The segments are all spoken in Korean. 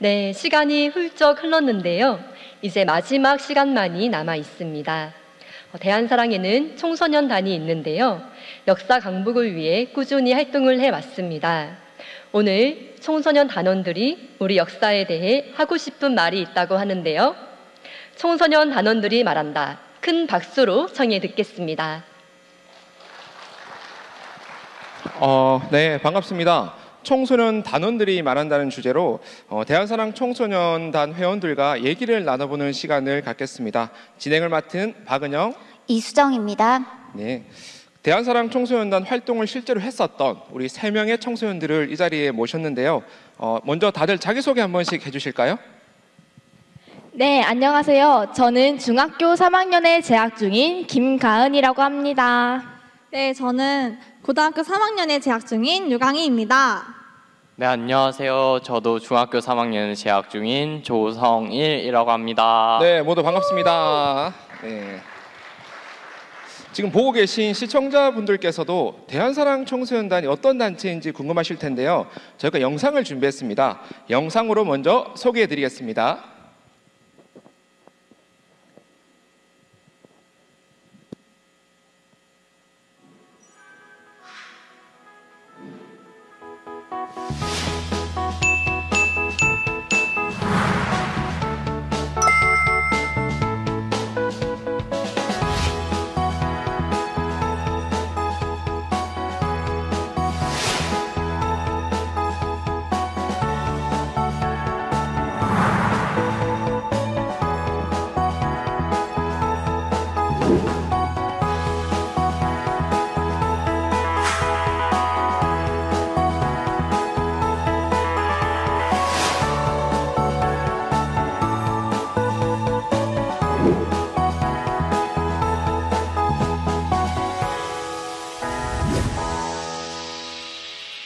네, 시간이 훌쩍 흘렀는데요. 이제 마지막 시간만이 남아 있습니다. 대한사랑에는 청소년단이 있는데요. 역사 강북을 위해 꾸준히 활동을 해왔습니다. 오늘 청소년 단원들이 우리 역사에 대해 하고 싶은 말이 있다고 하는데요. 청소년 단원들이 말한다. 큰 박수로 청해 듣겠습니다. 네, 반갑습니다. 청소년 단원들이 말한다는 주제로 대한사랑 청소년단 회원들과 얘기를 나눠보는 시간을 갖겠습니다. 진행을 맡은 박은영, 이수정입니다. 네, 대한사랑 청소년단 활동을 실제로 했었던 우리 3명의 청소년들을 이 자리에 모셨는데요. 먼저 다들 자기소개 한 번씩 해주실까요? 네, 안녕하세요. 저는 중학교 3학년에 재학 중인 김가은이라고 합니다. 네, 저는 고등학교 3학년에 재학 중인 유강희입니다. 네, 안녕하세요. 저도 중학교 3학년 재학 중인 조성일이라고 합니다. 네, 모두 반갑습니다. 네. 지금 보고 계신 시청자분들께서도 대한사랑 청소년단이 어떤 단체인지 궁금하실 텐데요. 저희가 영상을 준비했습니다. 영상으로 먼저 소개해드리겠습니다.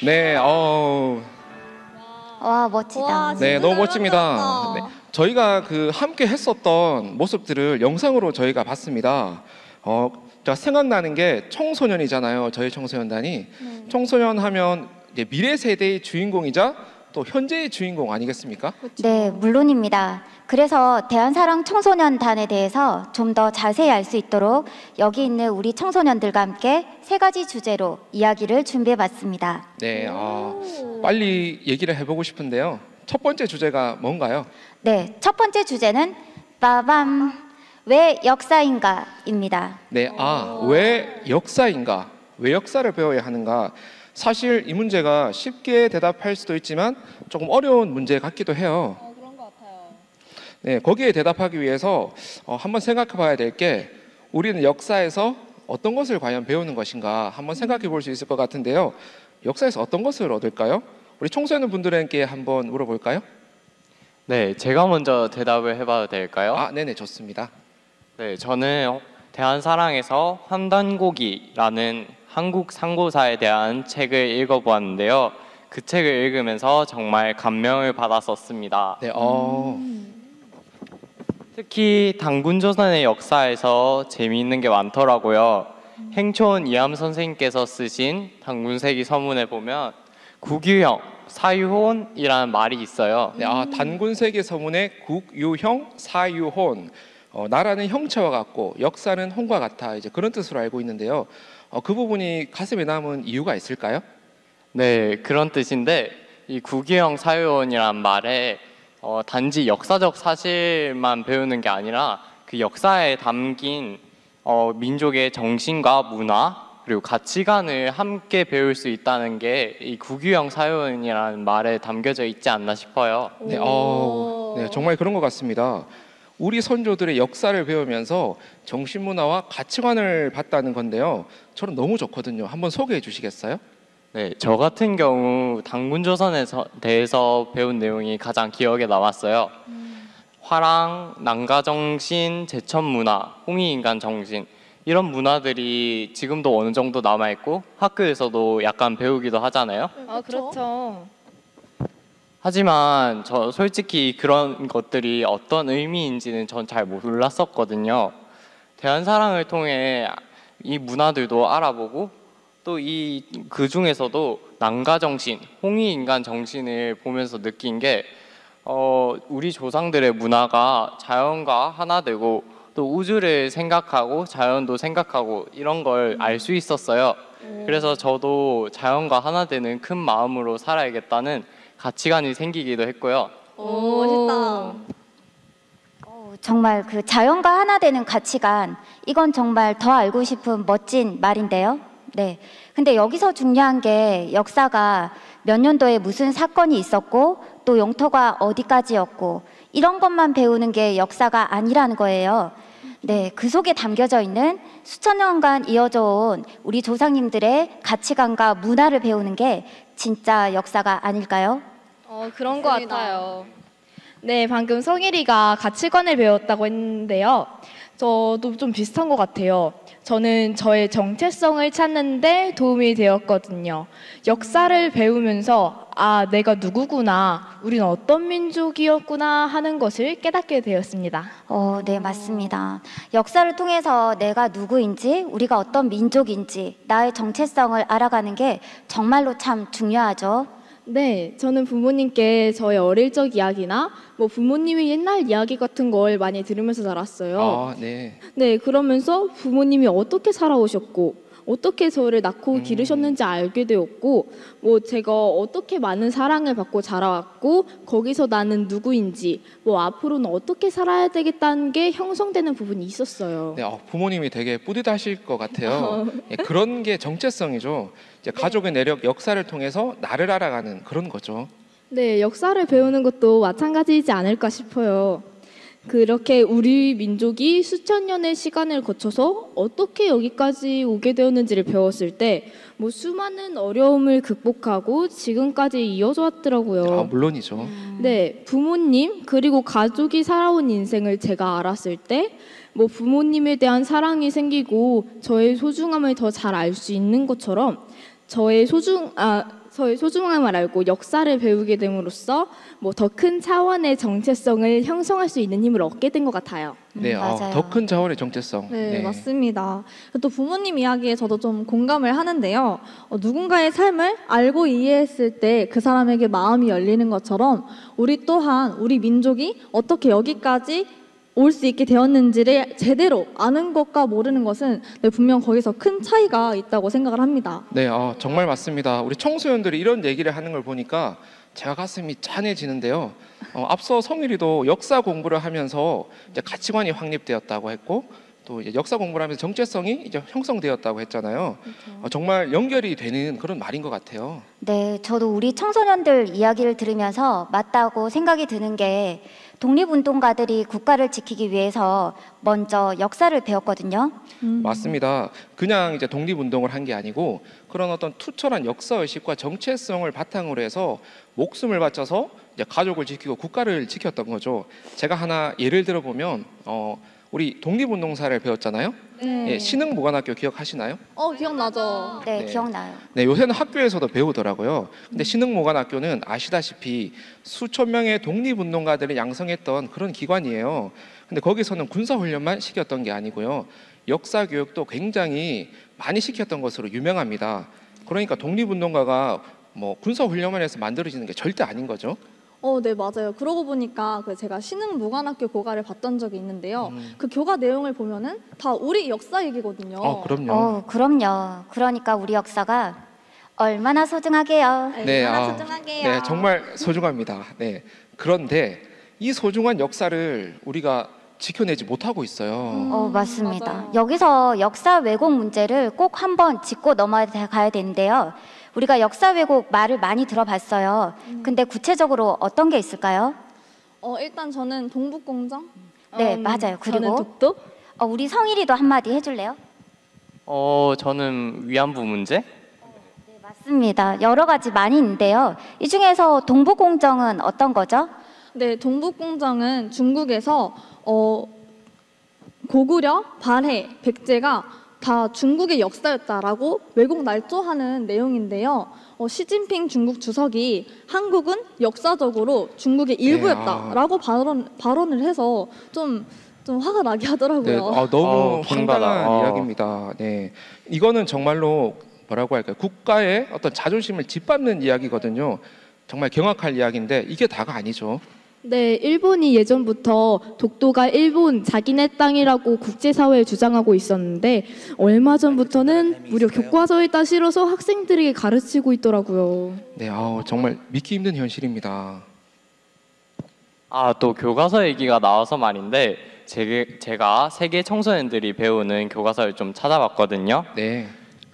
네, 와, 멋지다. 와, 네, 너무 멋집니다. 멋졌다. 네, 저희가 함께 했었던 모습들을 영상으로 저희가 봤습니다. 제가 생각나는 게 청소년이잖아요. 저희 청소년단이. 청소년 하면 이제 미래 세대의 주인공이자 또 현재의 주인공 아니겠습니까? 네, 물론입니다. 그래서 대한사랑 청소년단에 대해서 좀 더 자세히 알 수 있도록 여기 있는 우리 청소년들과 함께 3가지 주제로 이야기를 준비해봤습니다. 네, 빨리 얘기를 해보고 싶은데요. 첫 번째 주제가 뭔가요? 네, 첫 번째 주제는 빠밤, 왜 역사인가입니다. 네, 왜 역사인가? 왜 역사를 배워야 하는가? 사실 이 문제가 쉽게 대답할 수도 있지만 조금 어려운 문제 같기도 해요. 그런 것 같아요. 네, 거기에 대답하기 위해서 한번 생각해 봐야 될 게 우리는 역사에서 어떤 것을 과연 배우는 것인가 한번 생각해 볼 수 있을 것 같은데요. 역사에서 어떤 것을 얻을까요? 우리 청소년 분들에게 한번 물어볼까요? 네, 제가 먼저 대답을 해봐도 될까요? 네네, 좋습니다. 네, 저는 대한사랑에서 환단고기라는 한국 상고사에 대한 책을 읽어보았는데요. 그 책을 읽으면서 정말 감명을 받았었습니다. 네, 특히 단군조선의 역사에서 재미있는 게 많더라고요. 행촌 이함 선생님께서 쓰신 단군세기 서문에 보면 국유형, 사유혼이라는 말이 있어요. 네, 단군세기 서문의 국유형, 사유혼. 나라는 형체와 같고 역사는 혼과 같아. 이제 그런 뜻으로 알고 있는데요. 그 부분이 가슴에 남은 이유가 있을까요? 네, 그런 뜻인데 이 국유형 사유혼이란 말에 단지 역사적 사실만 배우는 게 아니라 그 역사에 담긴 민족의 정신과 문화 그리고 가치관을 함께 배울 수 있다는 게 이 국유형 사유혼이라는 말에 담겨져 있지 않나 싶어요. 네, 네, 정말 그런 것 같습니다. 우리 선조들의 역사를 배우면서 정신문화와 가치관을 봤다는 건데요. 저는 너무 좋거든요. 한번 소개해 주시겠어요? 네, 저 같은 경우 단군조선에 대해서 배운 내용이 가장 기억에 남았어요. 화랑, 난가정신, 제천문화, 홍익인간 정신 이런 문화들이 지금도 어느 정도 남아있고 학교에서도 약간 배우기도 하잖아요. 그렇죠. 하지만 저 솔직히 그런 것들이 어떤 의미인지는 전 잘 몰랐었거든요. 대한사랑을 통해 이 문화들도 알아보고 또 그 중에서도 난가정신, 홍익인간 정신을 보면서 느낀 게 우리 조상들의 문화가 자연과 하나 되고 또 우주를 생각하고 자연도 생각하고 이런 걸 알 수 있었어요. 그래서 저도 자연과 하나 되는 큰 마음으로 살아야겠다는 가치관이 생기기도 했고요. 오, 멋있다. 정말 그 자연과 하나 되는 가치관, 이건 정말 더 알고 싶은 멋진 말인데요. 네. 근데 여기서 중요한 게 역사가 몇 년도에 무슨 사건이 있었고 또 용토가 어디까지였고 이런 것만 배우는 게 역사가 아니라는 거예요. 네, 그 속에 담겨져 있는 수천 년간 이어져 온 우리 조상님들의 가치관과 문화를 배우는 게 진짜 역사가 아닐까요? 그런 것 같아요. 네, 방금 성일이가 가치관을 배웠다고 했는데요. 저도 좀 비슷한 것 같아요. 저는 저의 정체성을 찾는데 도움이 되었거든요. 역사를 배우면서 아, 내가 누구구나, 우리는 어떤 민족이었구나 하는 것을 깨닫게 되었습니다. 네, 맞습니다. 역사를 통해서 내가 누구인지, 우리가 어떤 민족인지, 나의 정체성을 알아가는 게 정말로 참 중요하죠. 네, 저는 부모님께 저의 어릴 적 이야기나 뭐 부모님의 옛날 이야기 같은 걸 많이 들으면서 자랐어요. 네. 네, 그러면서 부모님이 어떻게 살아오셨고 어떻게 저를 낳고 기르셨는지 알게 되었고 뭐 제가 어떻게 많은 사랑을 받고 자라왔고 거기서 나는 누구인지 뭐 앞으로는 어떻게 살아야 되겠다는 게 형성되는 부분이 있었어요. 네, 부모님이 되게 뿌듯하실 것 같아요. 예, 그런 게 정체성이죠. 이제 가족의 내력, 역사를 통해서 나를 알아가는 그런 거죠. 네, 역사를 배우는 것도 마찬가지이지 않을까 싶어요. 그렇게 우리 민족이 수천 년의 시간을 거쳐서 어떻게 여기까지 오게 되었는지를 배웠을 때 뭐 수많은 어려움을 극복하고 지금까지 이어져 왔더라고요. 물론이죠. 네, 부모님 그리고 가족이 살아온 인생을 제가 알았을 때 뭐 부모님에 대한 사랑이 생기고 저의 소중함을 더 잘 알 수 있는 것처럼 저의 소중함을 알고 역사를 배우게 됨으로써 뭐 더 큰 차원의 정체성을 형성할 수 있는 힘을 얻게 된 것 같아요. 네, 맞아요. 더 큰 자원의 정체성. 네, 맞습니다. 또 부모님 이야기에 저도 좀 공감을 하는데요. 누군가의 삶을 알고 이해했을 때 그 사람에게 마음이 열리는 것처럼 우리 또한 우리 민족이 어떻게 여기까지 올 수 있게 되었는지를 제대로 아는 것과 모르는 것은 분명 거기서 큰 차이가 있다고 생각을 합니다. 네, 정말 맞습니다. 우리 청소년들이 이런 얘기를 하는 걸 보니까 제가 가슴이 짠해지는데요. 앞서 성일이도 역사 공부를 하면서 이제 가치관이 확립되었다고 했고 또 이제 역사 공부를 하면서 정체성이 이제 형성되었다고 했잖아요. 정말 연결이 되는 그런 말인 것 같아요. 네, 저도 우리 청소년들 이야기를 들으면서 맞다고 생각이 드는 게 독립운동가들이 국가를 지키기 위해서 먼저 역사를 배웠거든요. 맞습니다. 그냥 이제 독립운동을 한 게 아니고 그런 어떤 투철한 역사의식과 정체성을 바탕으로 해서 목숨을 바쳐서 이제 가족을 지키고 국가를 지켰던 거죠. 제가 하나 예를 들어보면 우리 독립운동사를 배웠잖아요. 네. 예, 신흥무관학교 기억하시나요? 기억나죠. 네, 네. 기억나요. 네, 요새는 학교에서도 배우더라고요. 근데 신흥무관학교는 아시다시피 수천 명의 독립운동가들을 양성했던 그런 기관이에요. 근데 거기서는 군사훈련만 시켰던 게 아니고요. 역사 교육도 굉장히 많이 시켰던 것으로 유명합니다. 그러니까 독립운동가가 뭐 군사훈련만 해서 만들어지는 게 절대 아닌 거죠. 네, 맞아요. 그러고 보니까 제가 신흥무관학교 교과를 봤던 적이 있는데요. 그 교과 내용을 보면은 다 우리 역사 얘기거든요. 그럼요. 그럼요. 그러니까 우리 역사가 얼마나 소중하게요. 네, 얼마나 소중하게요. 네, 정말 소중합니다. 네. 그런데 이 소중한 역사를 우리가 지켜내지 못하고 있어요. 맞습니다. 맞아요. 여기서 역사 왜곡 문제를 꼭 한번 짚고 넘어가야 되는데요. 우리가 역사 왜곡 말을 많이 들어봤어요. 근데 구체적으로 어떤 게 있을까요? 일단 저는 동북공정. 네, 맞아요. 저는 그리고 독도? 우리 성일이도 한마디 해줄래요? 저는 위안부 문제? 네, 맞습니다. 여러 가지 많이 있는데요. 이 중에서 동북공정은 어떤 거죠? 네, 동북공정은 중국에서 고구려, 발해, 백제가 다 중국의 역사였다라고 왜곡 날조하는 내용인데요. 시진핑 중국 주석이 한국은 역사적으로 중국의 일부였다라고 발언을 해서 좀 화가 나게 하더라고요. 네, 너무 킹받아. 황당한 이야기입니다. 네, 이거는 정말로 뭐라고 할까요? 국가의 어떤 자존심을 짓밟는 이야기거든요. 정말 경악할 이야기인데 이게 다가 아니죠. 네, 일본이 예전부터 독도가 일본 자기네 땅이라고 국제사회에 주장하고 있었는데 얼마 전부터는 무려 교과서에다 실어서 학생들에게 가르치고 있더라고요. 네, 정말 믿기 힘든 현실입니다. 또 교과서 얘기가 나와서 말인데 제가 세계 청소년들이 배우는 교과서를 좀 찾아봤거든요. 네.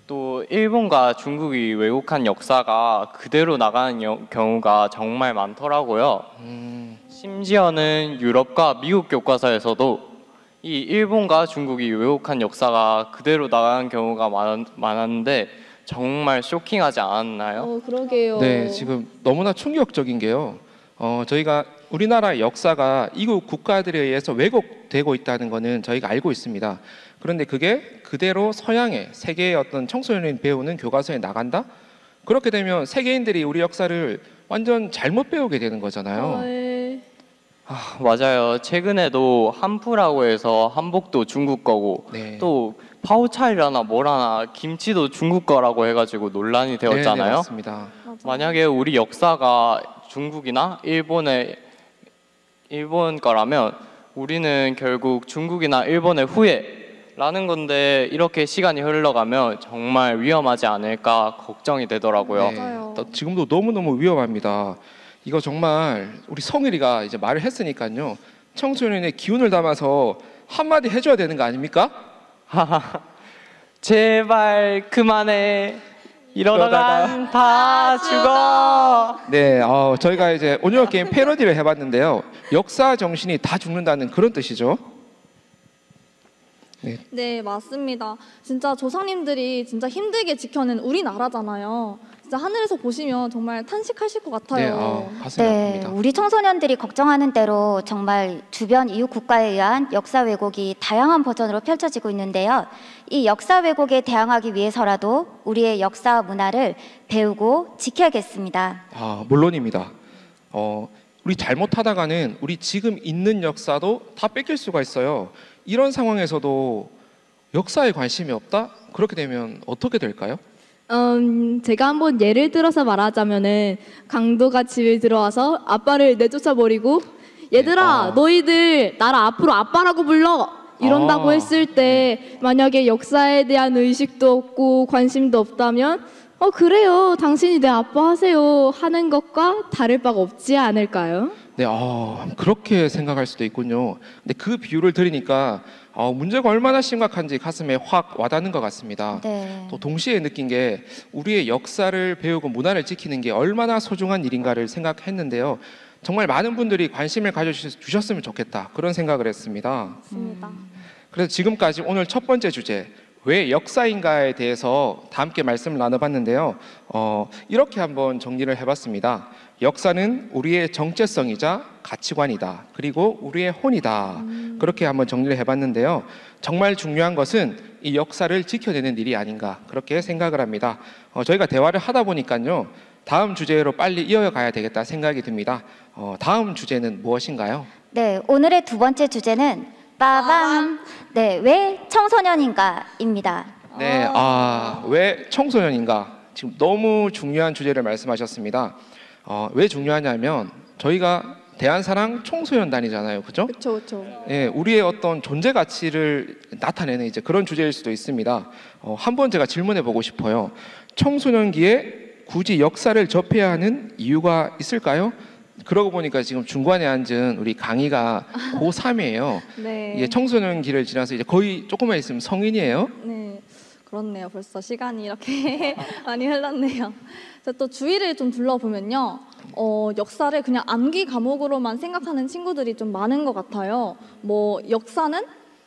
또 일본과 중국이 왜곡한 역사가 그대로 나가는 경우가 정말 많더라고요. 심지어는 유럽과 미국 교과서에서도 이 일본과 중국이 왜곡한 역사가 그대로 나가는 경우가 많았는데 정말 쇼킹하지 않았나요? 그러게요. 네, 지금 너무나 충격적인 게요. 저희가 우리나라의 역사가 이국 국가들에 의해서 왜곡되고 있다는 것은 저희가 알고 있습니다. 그런데 그게 그대로 서양의 세계의 어떤 청소년이 배우는 교과서에 나간다? 그렇게 되면 세계인들이 우리 역사를 완전 잘못 배우게 되는 거잖아요. 네. 맞아요. 최근에도 한푸라고 해서 한복도 중국 거고 네. 또 파오차이라나 뭐라나 김치도 중국 거라고 해가지고 논란이 되었잖아요. 네, 맞습니다. 만약에 우리 역사가 중국이나 일본 거라면 우리는 결국 중국이나 일본의 후예라는 건데 이렇게 시간이 흘러가면 정말 위험하지 않을까 걱정이 되더라고요. 맞아요. 지금도 너무너무 위험합니다. 이거 정말 우리 성일이가 이제 말을 했으니까요. 청소년의 기운을 담아서 한마디 해줘야 되는 거 아닙니까? 제발 그만해. 이러다간 다 죽어. 네, 저희가 이제 오징어 게임 패러디를 해봤는데요. 역사 정신이 다 죽는다는 그런 뜻이죠. 네, 맞습니다. 진짜 조상님들이 진짜 힘들게 지켜낸 우리나라잖아요. 진짜 하늘에서 보시면 정말 탄식하실 것 같아요. 가슴이 네, 아픕니다. 우리 청소년들이 걱정하는 대로 정말 주변 이웃 국가에 의한 역사 왜곡이 다양한 버전으로 펼쳐지고 있는데요. 이 역사 왜곡에 대항하기 위해서라도 우리의 역사 문화를 배우고 지켜야겠습니다. 물론입니다. 우리 잘못하다가는 우리 지금 있는 역사도 다 뺏길 수가 있어요. 이런 상황에서도 역사에 관심이 없다? 그렇게 되면 어떻게 될까요? 제가 한번 예를 들어서 말하자면은 강도가 집에 들어와서 아빠를 내쫓아 버리고 얘들아 너희들 나를 앞으로 아빠라고 불러 이런다고 했을 때 만약에 역사에 대한 의식도 없고 관심도 없다면 그래요 당신이 내 아빠 하세요 하는 것과 다를 바가 없지 않을까요? 네, 그렇게 생각할 수도 있군요. 근데 그 비유를 들으니까 문제가 얼마나 심각한지 가슴에 확 와닿는 것 같습니다. 네. 또 동시에 느낀 게 우리의 역사를 배우고 문화를 지키는 게 얼마나 소중한 일인가를 생각했는데요. 정말 많은 분들이 관심을 가져주셨으면 좋겠다 그런 생각을 했습니다. 맞습니다. 그래서 지금까지 오늘 첫 번째 주제 왜 역사인가에 대해서 다 함께 말씀을 나눠봤는데요. 이렇게 한번 정리를 해봤습니다. 역사는 우리의 정체성이자 가치관이다. 그리고 우리의 혼이다. 그렇게 한번 정리를 해봤는데요. 정말 중요한 것은 이 역사를 지켜내는 일이 아닌가 그렇게 생각을 합니다. 저희가 대화를 하다 보니까요. 다음 주제로 빨리 이어가야 되겠다 생각이 듭니다. 다음 주제는 무엇인가요? 네, 오늘의 두 번째 주제는 빠밤! 네, 왜 청소년인가입니다. 네, 왜 청소년인가? 지금 너무 중요한 주제를 말씀하셨습니다. 왜 중요하냐면 저희가 대한사랑 청소년단이잖아요, 그죠? 그렇죠. 예, 우리의 어떤 존재 가치를 나타내는 이제 그런 주제일 수도 있습니다. 한번 제가 질문해 보고 싶어요. 청소년기에 굳이 역사를 접해야 하는 이유가 있을까요? 그러고 보니까 지금 중간에 앉은 우리 강희가 고3이에요. 네. 예, 청소년기를 지나서 이제 거의 조금만 있으면 성인이에요. 네, 그렇네요. 벌써 시간이 이렇게 많이 흘렀네요. 또 주위를 좀 둘러보면요. 역사를 그냥 암기 과목으로만 생각하는 친구들이 좀 많은 것 같아요. 역사는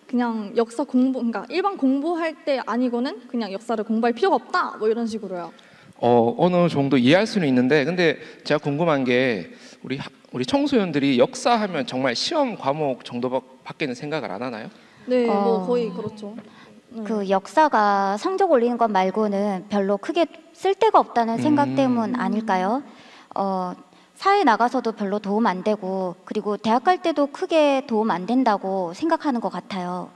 그냥 역사 공부, 그러니까 일반 공부할 때 아니고는 그냥 역사를 공부할 필요가 없다. 이런 식으로요. 어느 정도 이해할 수는 있는데, 근데 제가 궁금한 게 우리 청소년들이 역사하면 정말 시험 과목 정도밖에는 생각을 안 하나요? 네, 거의 그렇죠. 그 역사가 성적 올리는 것 말고는 별로 크게 쓸데가 없다는 생각 때문 아닐까요? 사회 나가서도 별로 도움 안 되고 그리고 대학 갈 때도 크게 도움 안 된다고 생각하는 것 같아요.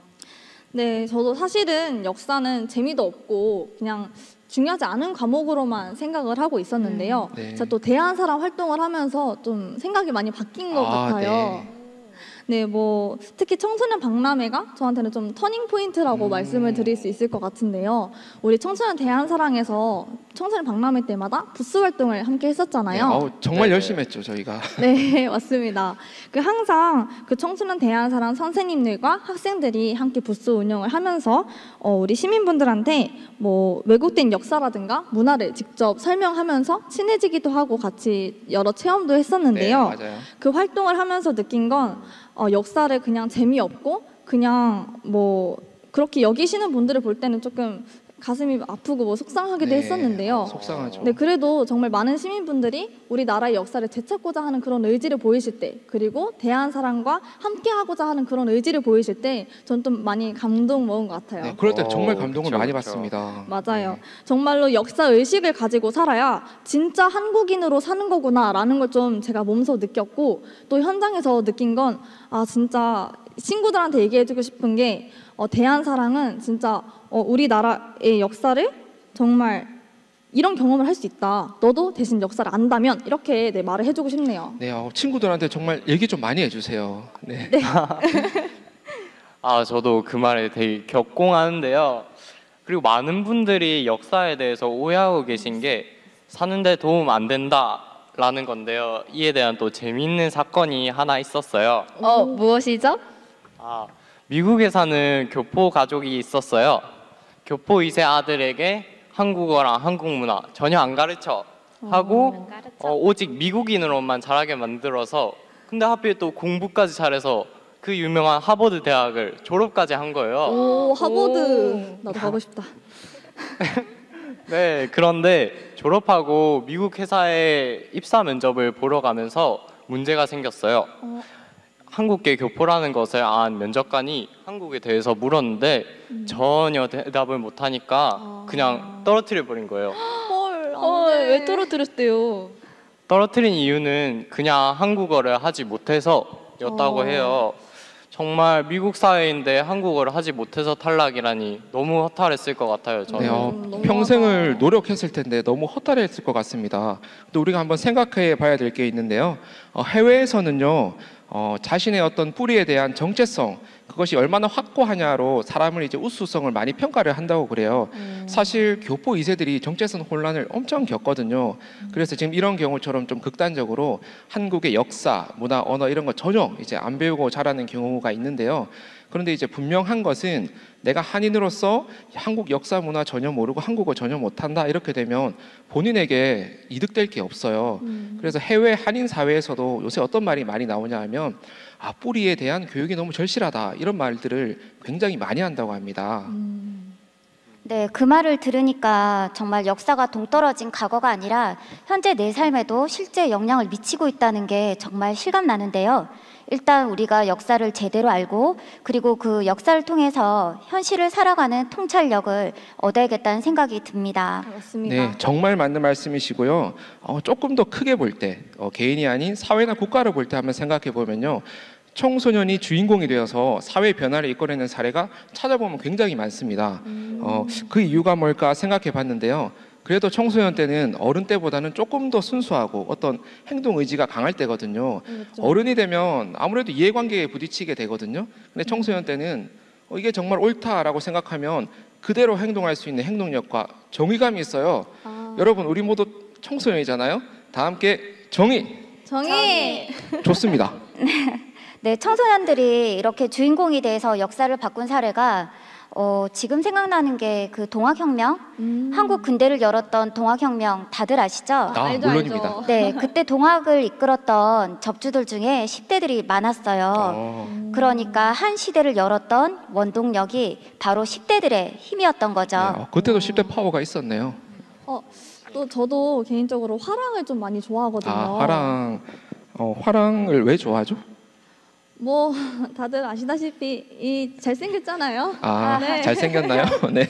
네, 저도 사실은 역사는 재미도 없고 그냥 중요하지 않은 과목으로만 생각을 하고 있었는데요. 네. 제가 또 대한사랑 활동을 하면서 좀 생각이 많이 바뀐 것 같아요. 네, 뭐 특히 청소년 박람회가 저한테는 좀 터닝 포인트라고 말씀을 드릴 수 있을 것 같은데요. 우리 청소년 대한사랑에서 청소년 박람회 때마다 부스 활동을 함께 했었잖아요. 정말 네네. 열심히 했죠 저희가. 네, 맞습니다. 항상 그 청소년 대한사랑 선생님들과 학생들이 함께 부스 운영을 하면서 우리 시민분들한테 뭐 왜곡된 역사라든가 문화를 직접 설명하면서 친해지기도 하고 같이 여러 체험도 했었는데요. 네, 맞아요. 그 활동을 하면서 느낀 건 역사를 그냥 재미없고 그냥 뭐 그렇게 여기시는 분들을 볼 때는 조금 가슴이 아프고 뭐 속상하기도 했었는데요. 속상하죠. 네, 그래도 정말 많은 시민분들이 우리나라의 역사를 되찾고자 하는 그런 의지를 보이실 때, 그리고 대한사랑과 함께하고자 하는 그런 의지를 보이실 때 전 좀 많이 감동 먹은 것 같아요. 네, 그럴 때 정말 감동을 그쵸, 많이 그쵸. 받습니다. 맞아요. 정말로 역사 의식을 가지고 살아야 진짜 한국인으로 사는 거구나라는 걸 좀 제가 몸소 느꼈고, 또 현장에서 느낀 건 진짜 친구들한테 얘기해주고 싶은 게 대한사랑은 진짜 우리나라의 역사를 정말 이런 경험을 할 수 있다. 너도 대신 역사를 안다면 이렇게 말을 해주고 싶네요. 네, 친구들한테 정말 얘기 좀 많이 해주세요. 네. 저도 그 말에 되게 격공하는데요. 그리고 많은 분들이 역사에 대해서 오해하고 계신 게 사는데 도움 안 된다라는 건데요. 이에 대한 또 재미있는 사건이 하나 있었어요. 무엇이죠? 미국에 사는 교포 가족이 있었어요. 교포 2세 아들에게 한국어랑 한국 문화 전혀 안 가르쳐 하고 오직 미국인으로만 자라게 만들어서, 근데 하필 또 공부까지 잘해서 그 유명한 하버드 대학을 졸업까지 한 거예요. 오, 하버드. 나도 가고 싶다. 네, 그런데 졸업하고 미국 회사에 입사 면접을 보러 가면서 문제가 생겼어요. 한국계 교포라는 것을 안 면접관이 한국에 대해서 물었는데 전혀 대답을 못하니까 그냥 떨어뜨려 버린 거예요. 왜 떨어뜨렸대요? 떨어뜨린 이유는 그냥 한국어를 하지 못해서였다고 해요. 정말 미국 사회인데 한국어를 하지 못해서 탈락이라니 너무 허탈했을 것 같아요. 저는. 네, 평생을 노력했을 텐데 너무 허탈했을 것 같습니다. 또 우리가 한번 생각해 봐야 될 게 있는데요. 해외에서는요, 자신의 어떤 뿌리에 대한 정체성, 그것이 얼마나 확고하냐로 사람을 이제 우수성을 많이 평가를 한다고 그래요. 사실 교포 2세들이 정체성 혼란을 엄청 겪거든요. 그래서 지금 이런 경우처럼 좀 극단적으로 한국의 역사, 문화, 언어 이런 거 전혀 이제 안 배우고 자라는 경우가 있는데요. 그런데 이제 분명한 것은 내가 한인으로서 한국 역사 문화 전혀 모르고 한국어 전혀 못한다 이렇게 되면 본인에게 이득될 게 없어요. 그래서 해외 한인 사회에서도 요새 어떤 말이 많이 나오냐 하면 뿌리에 대한 교육이 너무 절실하다 이런 말들을 굉장히 많이 한다고 합니다. 네, 그 말을 들으니까 정말 역사가 동떨어진 과거가 아니라 현재 내 삶에도 실제 영향을 미치고 있다는 게 정말 실감나는데요. 일단 우리가 역사를 제대로 알고 그리고 그 역사를 통해서 현실을 살아가는 통찰력을 얻어야겠다는 생각이 듭니다. 맞습니다. 네, 정말 맞는 말씀이시고요. 조금 더 크게 볼 때, 개인이 아닌 사회나 국가를 볼 때 한번 생각해 보면요. 청소년이 주인공이 되어서 사회 변화를 이끌어내는 사례가 찾아보면 굉장히 많습니다. 그 이유가 뭘까 생각해 봤는데요. 그래도 청소년 때는 어른 때보다는 조금 더 순수하고 어떤 행동 의지가 강할 때거든요. 그렇죠. 어른이 되면 아무래도 이해관계에 부딪히게 되거든요. 근데 청소년 때는 이게 정말 옳다라고 생각하면 그대로 행동할 수 있는 행동력과 정의감이 있어요. 여러분, 우리 모두 청소년이잖아요. 다 함께 정의! 좋습니다. 네, 청소년들이 이렇게 주인공이 돼서 역사를 바꾼 사례가 지금 생각나는 게 그 동학혁명, 한국 근대를 열었던 동학혁명 다들 아시죠? 알죠, 물론입니다. 알죠. 네, 그때 동학을 이끌었던 접주들 중에 10대들이 많았어요. 그러니까 한 시대를 열었던 원동력이 바로 10대들의 힘이었던 거죠. 네, 그때도 10대 파워가 있었네요. 또 저도 개인적으로 화랑을 좀 많이 좋아하거든요. 화랑을 왜 좋아하죠? 뭐 다들 아시다시피 잘생겼잖아요. 네. 잘생겼나요? 네.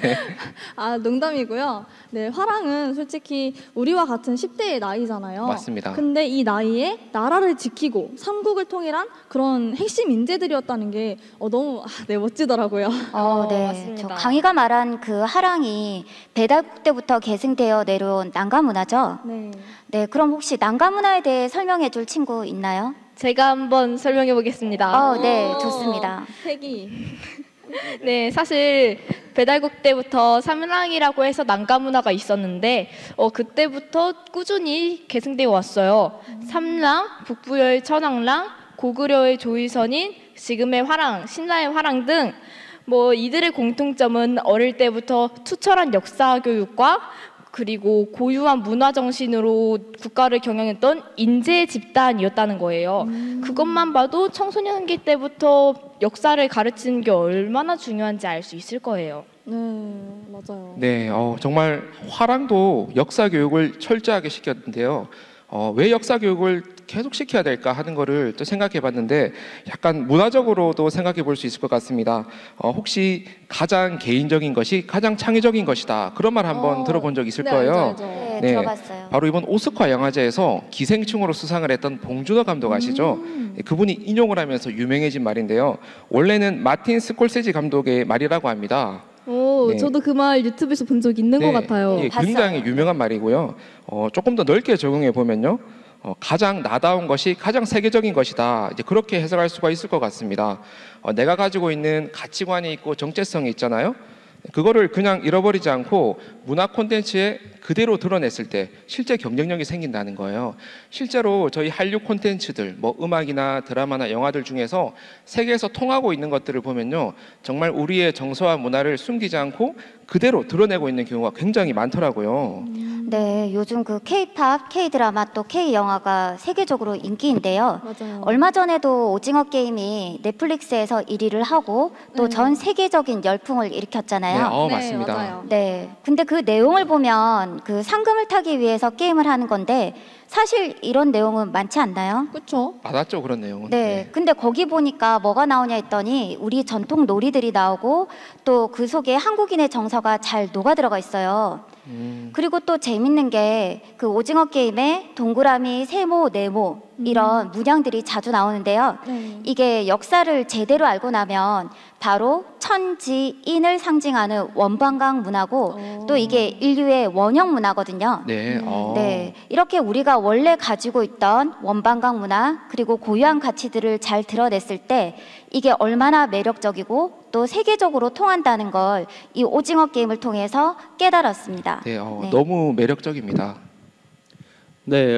농담이고요. 네, 화랑은 솔직히 우리와 같은 10대의 나이잖아요. 맞습니다. 근데 이 나이에 나라를 지키고 삼국을 통일한 그런 핵심 인재들이었다는 게 너무 멋지더라고요. 네. 맞습니다. 저 강희가 말한 그 하랑이 배달국 때부터 계승되어 내려온 난가 문화죠? 네. 네, 그럼 혹시 난가 문화에 대해 설명해 줄 친구 있나요? 제가 한번 설명해 보겠습니다. 네, 좋습니다. 패기. 네, 사실 배달국 때부터 삼랑이라고 해서 난가 문화가 있었는데 그때부터 꾸준히 계승되어 왔어요. 삼랑, 북부여의 천왕랑, 고구려의 조의선인, 지금의 화랑, 신라의 화랑 등 이들의 공통점은 어릴 때부터 투철한 역사 교육과 그리고 고유한 문화 정신으로 국가를 경영했던 인재 집단이었다는 거예요. 그것만 봐도 청소년기 때부터 역사를 가르치는 게 얼마나 중요한지 알 수 있을 거예요. 네, 맞아요. 네, 정말 화랑도 역사 교육을 철저하게 시켰는데요. 왜 역사 교육을 계속 시켜야 될까 하는 거를 또 생각해 봤는데 약간 문화적으로도 생각해 볼 수 있을 것 같습니다. 혹시 가장 개인적인 것이 가장 창의적인 것이다. 그런 말 한번 들어본 적 있을 거예요. 알죠. 네, 네, 들어봤어요. 바로 이번 오스카 영화제에서 기생충으로 수상을 했던 봉준호 감독 아시죠? 그분이 인용을 하면서 유명해진 말인데요. 원래는 마틴 스콜세지 감독의 말이라고 합니다. 네. 저도 그 말 유튜브에서 본 적 있는 것 같아요. 예, 굉장히 유명한 말이고요. 조금 더 넓게 적용해 보면요. 가장 나다운 것이 가장 세계적인 것이다. 이제 그렇게 해석할 수가 있을 것 같습니다. 내가 가지고 있는 가치관이 있고 정체성이 있잖아요. 그거를 그냥 잃어버리지 않고 문화 콘텐츠에 그대로 드러냈을 때 실제 경쟁력이 생긴다는 거예요. 실제로 저희 한류 콘텐츠들, 음악이나 드라마나 영화들 중에서 세계에서 통하고 있는 것들을 보면요, 정말 우리의 정서와 문화를 숨기지 않고 그대로 드러내고 있는 경우가 굉장히 많더라고요. 네, 요즘 그 K-팝, K-드라마 또 K-영화가 세계적으로 인기인데요. 맞아요. 얼마 전에도 오징어 게임이 넷플릭스에서 1위를 하고 또 전 세계적인 열풍을 일으켰잖아요. 네, 맞습니다. 맞아요. 네, 근데 그 내용을 보면 그 상금을 타기 위해서 게임을 하는 건데 사실 이런 내용은 많지 않나요? 그렇죠. 맞았죠, 그런 내용은. 네, 근데 거기 보니까 뭐가 나오냐 했더니 우리 전통 놀이들이 나오고 또 그 속에 한국인의 정서가 잘 녹아 들어가 있어요. 그리고 또 재밌는 게 그 오징어 게임에 동그라미, 세모, 네모 이런 문양들이 자주 나오는데요. 네. 이게 역사를 제대로 알고 나면 바로 천지인을 상징하는 원반강 문화고 또 이게 인류의 원형 문화거든요. 네, 네, 이렇게 우리가 원래 가지고 있던 원반강 문화 그리고 고유한 가치들을 잘 드러냈을 때 이게 얼마나 매력적이고 또 세계적으로 통한다는 걸 이 오징어 게임을 통해서 깨달았습니다. 네, 네. 너무 매력적입니다. 네,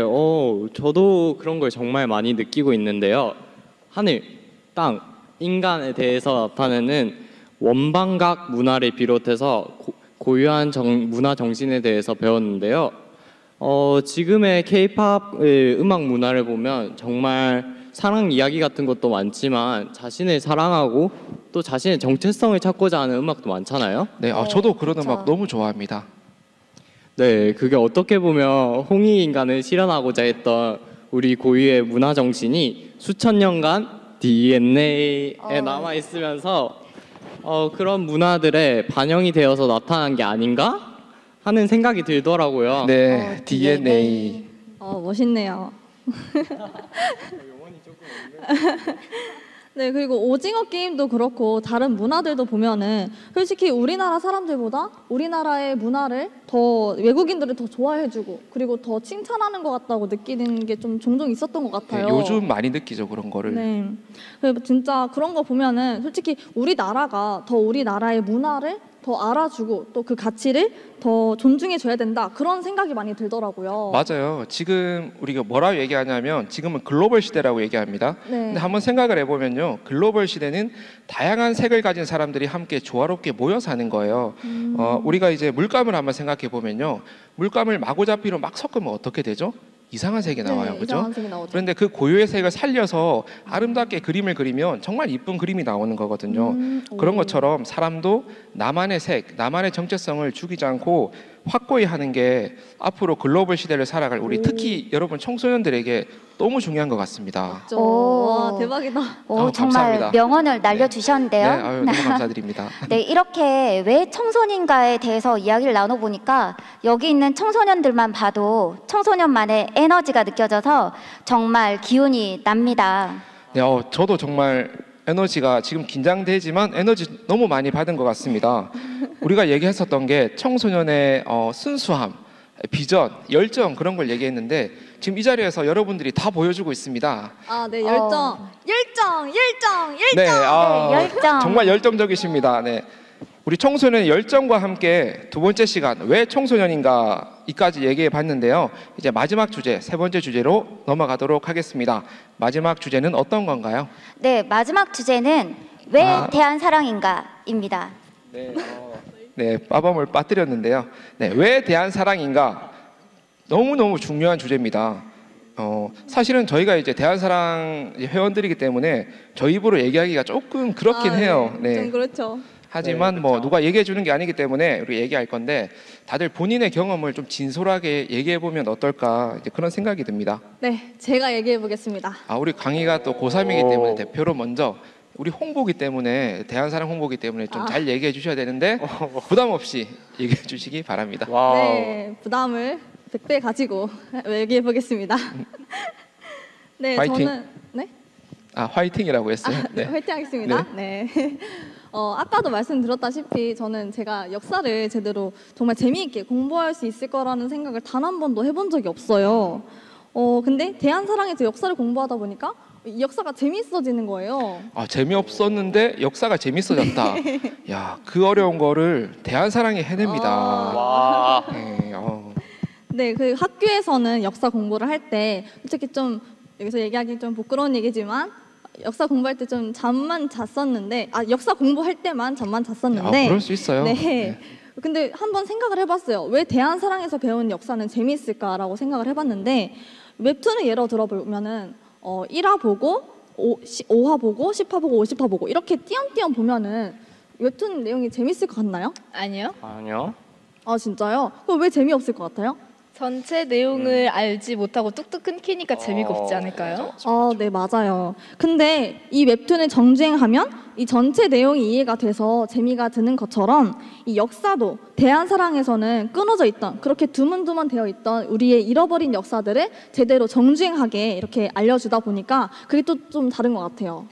저도 그런 걸 정말 많이 느끼고 있는데요. 하늘, 땅, 인간에 대해서 나타내는 원방각 문화를 비롯해서 고유한 문화 정신에 대해서 배웠는데요. 지금의 K-팝의 음악 문화를 보면 정말 사랑 이야기 같은 것도 많지만 자신을 사랑하고 또 자신의 정체성을 찾고자 하는 음악도 많잖아요. 네, 저도 그런 그렇죠. 음악 너무 좋아합니다. 네, 그게 어떻게 보면 홍익인간을 실현하고자 했던 우리 고유의 문화 정신이 수천 년간 DNA에 남아 있으면서 그런 문화들에 반영이 되어서 나타난 게 아닌가 하는 생각이 들더라고요. 네, DNA. 멋있네요. 네, 그리고 오징어 게임도 그렇고 다른 문화들도 보면은 솔직히 우리나라 사람들보다 우리나라의 문화를 더 외국인들을 더 좋아해주고 그리고 더 칭찬하는 것 같다고 느끼는 게 좀 종종 있었던 것 같아요. 네, 요즘 많이 느끼죠, 그런 거를. 네, 그리고 진짜 그런 거 보면은 솔직히 우리나라가 더 우리나라의 문화를 더 알아주고 또 그 가치를 더 존중해줘야 된다 그런 생각이 많이 들더라고요. 맞아요. 지금 우리가 뭐라고 얘기하냐면 지금은 글로벌 시대라고 얘기합니다. 네. 근데 한번 생각을 해보면요, 글로벌 시대는 다양한 색을 가진 사람들이 함께 조화롭게 모여 사는 거예요. 우리가 이제 물감을 한번 생각해 보면요, 물감을 마구잡이로 막 섞으면 어떻게 되죠? 이상한 색이 나와요, 네, 그죠? 이상한 색이 나오죠. 그런데 그 고유의 색을 살려서 아름답게 그림을 그리면 정말 이쁜 그림이 나오는 거거든요. 그런 것처럼 사람도 나만의 색, 나만의 정체성을 죽이지 않고 확고히 하는 게 앞으로 글로벌 시대를 살아갈 우리 특히 여러분 청소년들에게 너무 중요한 것 같습니다. 와, 대박이다. 오, 정말 감사합니다. 명언을 날려주셨는데요. 네, 아유, 너무 감사드립니다. 네, 이렇게 왜 청소년가에 대해서 이야기를 나눠보니까 여기 있는 청소년들만 봐도 청소년만의 에너지가 느껴져서 정말 기운이 납니다. 네, 저도 정말 에너지가 지금 긴장되지만 에너지 너무 많이 받은 것 같습니다. 우리가 얘기했었던 게 청소년의 순수함, 비전, 열정 그런 걸 얘기했는데 지금 이 자리에서 여러분들이 다 보여주고 있습니다. 아, 네, 열정. 네, 열정. 정말 열정적이십니다. 네, 우리 청소년의 열정과 함께 두 번째 시간 왜 청소년인가 이까지 얘기해 봤는데요. 이제 마지막 주제, 세 번째 주제로 넘어가도록 하겠습니다. 마지막 주제는 어떤 건가요? 네, 마지막 주제는 왜 대한사랑인가입니다. 네, 네, 빠밤을 빠뜨렸는데요. 네, 왜 대한사랑인가? 너무너무 중요한 주제입니다. 사실은 저희가 이제 대한사랑 회원들이기 때문에 저희 입으로 얘기하기가 조금 그렇긴 해요. 네, 네. 좀 그렇죠. 하지만 뭐 누가 얘기해 주는 게 아니기 때문에 우리 얘기할 건데 다들 본인의 경험을 좀 진솔하게 얘기해 보면 어떨까 이제 그런 생각이 듭니다. 네, 제가 얘기해 보겠습니다. 우리 강희가 또 고3이기 때문에 대표로 먼저 우리 홍보기 때문에 대한사랑 홍보기 때문에 좀 잘 얘기해 주셔야 되는데 부담 없이 얘기해 주시기 바랍니다. 와우. 네, 부담을 100배 가지고 얘기해 보겠습니다. 네, 화이팅. 저는 네? 화이팅이라고 했어요. 네, 화이팅 하겠습니다. 네. 아까도 말씀드렸다시피 저는 제가 역사를 제대로 정말 재미있게 공부할 수 있을 거라는 생각을 단 한 번도 해본 적이 없어요. 근데 대한사랑에서 역사를 공부하다 보니까 이 역사가 재미있어지는 거예요. 재미없었는데 역사가 재밌어졌다. 야, 그 어려운 거를 대한사랑이 해냅니다. 와. 네, 네, 그 학교에서는 역사 공부를 할 때 솔직히 좀 여기서 얘기하기 좀 부끄러운 얘기지만 역사 공부할 때 좀 잠만 잤었는데 역사 공부할 때만 잠만 잤었는데 그럴 수 있어요. 네. 근데 한번 생각을 해봤어요. 왜 대한사랑에서 배운 역사는 재미있을까라고 생각을 해봤는데 웹툰을 예로 들어보면은 1화 보고 5화 보고 10화 보고 50화 보고 이렇게 띄엄띄엄 보면은 웹툰 내용이 재밌을 것 같나요? 아니요. 아니요. 아 진짜요? 그럼 왜 재미없을 것 같아요? 전체 내용을 알지 못하고 뚝뚝 끊기니까 재미가 없지 않을까요? 네, 맞아요. 근데 이 웹툰을 정주행하면 이 전체 내용이 이해가 돼서 재미가 드는 것처럼 이 역사도 대한사랑에서는 끊어져 있던 그렇게 드문드문 되어 있던 우리의 잃어버린 역사들을 제대로 정주행하게 이렇게 알려주다 보니까 그게 또 좀 다른 것 같아요.